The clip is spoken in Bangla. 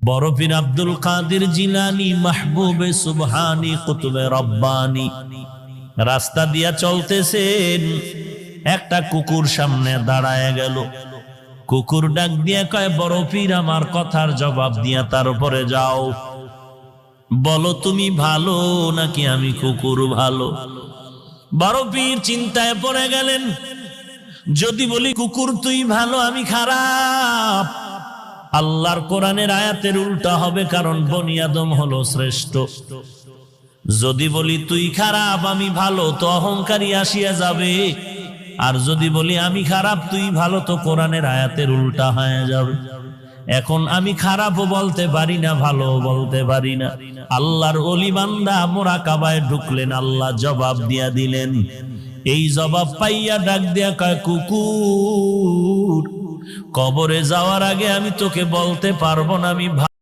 বড় পীর আব্দুল কাদের জিলানী মাহবুবে সুবহানী কুতুবে রব্বানী রাস্তা দিয়া চলতেছেন, একটা কুকুর সামনে দাঁড়ায় গেল। কুকুর ডাক দিয়া কয়, বড় পীর আমার কথার জবাব দিয়া তার উপরে যাও, বলো তুমি ভালো নাকি আমি কুকুর ভালো? বড় পীর চিন্তায় পড়ে গেলেন, যদি বলি কুকুর তুই ভালো আমি খারাপ, আল্লাহর কোরআনের আয়াতের উল্টা হবে, কারণ বনি আদম হলো শ্রেষ্ঠ। যদি বলি তুই খারাপ আমি ভালো, তো অহংকারী আসিয়া যাবে। আর যদি বলি আমি খারাপ তুই ভালো, তো কোরআনের আয়াতের উল্টা হয়ে যাবে। এখন আমি খারাপও বলতে পারি না, ভালো বলতে পারি না। আল্লাহর ওলি বান্দা মুরাকাবায় ঢুকলেন, আল্লাহ জবাব দিয়া দিলেন। এই জবাব পাইয়া ডাক দিয়া কয়, কুকুর কবরে যাওয়ার আগে আমি তোকে বলতে পারবো না আমি